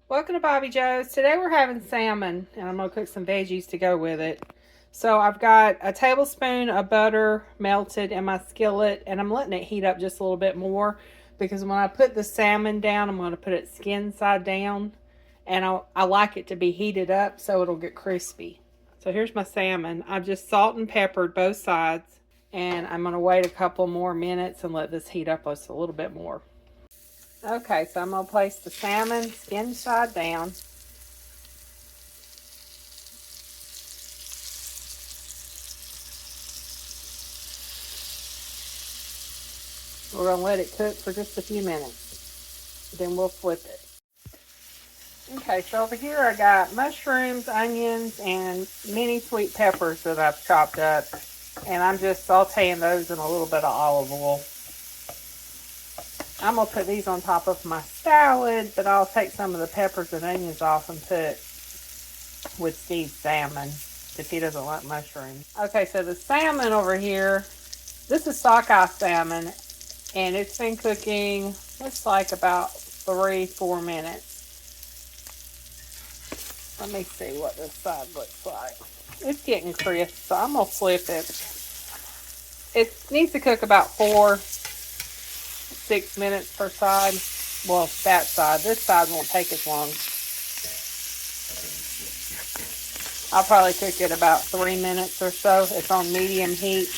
Welcome to Bobbi Jo's. Today we're having salmon, and I'm going to cook some veggies to go with it. So I've got a tablespoon of butter melted in my skillet, and I'm letting it heat up just a little bit more because when I put the salmon down, I'm going to put it skin side down, and I like it to be heated up so it'll get crispy. So here's my salmon. I've just salt and peppered both sides, and I'm going to wait a couple more minutes and let this heat up just a little bit more. Okay, so I'm going to place the salmon skin side down. We're going to let it cook for just a few minutes. Then we'll flip it. Okay, so over here I got mushrooms, onions, and mini sweet peppers that I've chopped up. And I'm just sauteing those in a little bit of olive oil. I'm going to put these on top of my salad, but I'll take some of the peppers and onions off and put with Steve's salmon if he doesn't like mushrooms. Okay, so the salmon over here, this is sockeye salmon, and it's been cooking, looks like about 3-4 minutes. Let me see what this side looks like. It's getting crisp, so I'm going to flip it. It needs to cook about 4-6 minutes per side. Well, that side. This side won't take as long. I'll probably cook it about 3 minutes or so. It's on medium heat.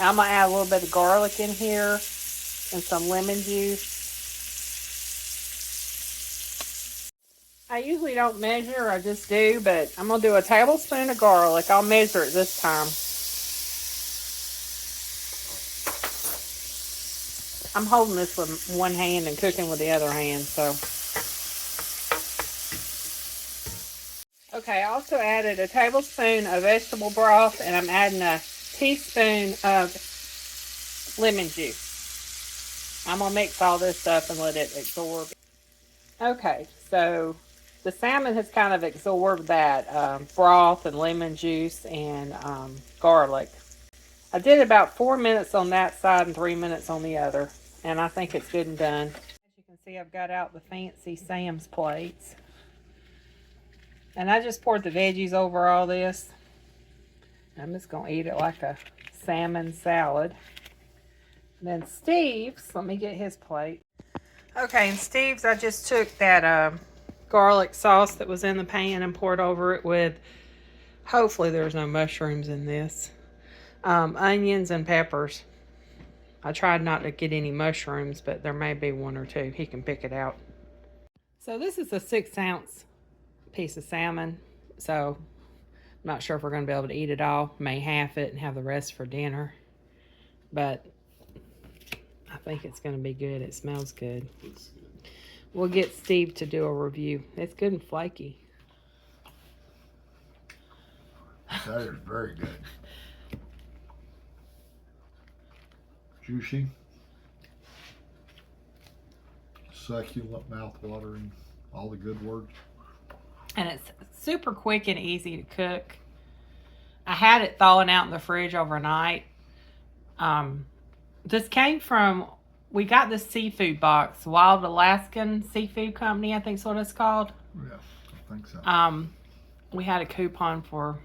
I'm going to add a little bit of garlic in here and some lemon juice. I usually don't measure, I just do, but I'm going to do a tablespoon of garlic. I'll measure it this time. I'm holding this with one hand and cooking with the other hand, so. Okay, I also added a tablespoon of vegetable broth, and I'm adding a teaspoon of lemon juice. I'm going to mix all this up and let it absorb. Okay, so the salmon has kind of absorbed that broth and lemon juice and garlic. I did about 4 minutes on that side and 3 minutes on the other. And I think it's good and done. As you can see, I've got out the fancy Sam's plates. And I just poured the veggies over all this. I'm just going to eat it like a salmon salad. And then Steve's, let me get his plate. Okay, and Steve's, I just took that garlic sauce that was in the pan and poured over it with, hopefully there's no mushrooms in this, onions and peppers. I tried not to get any mushrooms, but there may be one or two. He can pick it out. So this is a 6-ounce piece of salmon. So I'm not sure if we're going to be able to eat it all. May half it and have the rest for dinner. But I think it's going to be good. It smells good. We'll get Steve to do a review. It's good and flaky. That is very good. Juicy, succulent, mouth-watering, all the good words. And it's super quick and easy to cook. I had it thawing out in the fridge overnight. This came from, we got this seafood box, Wild Alaskan Seafood Company, I think is what it's called. Yeah, I think so. We had a coupon for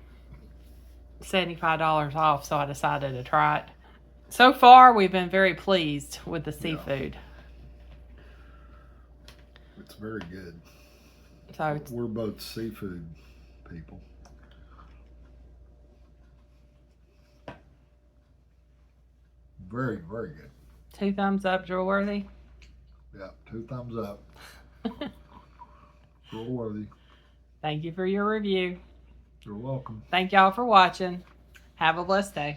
$75 off, so I decided to try it. So far, we've been very pleased with the seafood. Yeah. It's very good. So we're both seafood people. Very, very good. 2 thumbs up, Drool Worthy. Yeah, 2 thumbs up. Drool Worthy. Thank you for your review. You're welcome. Thank y'all for watching. Have a blessed day.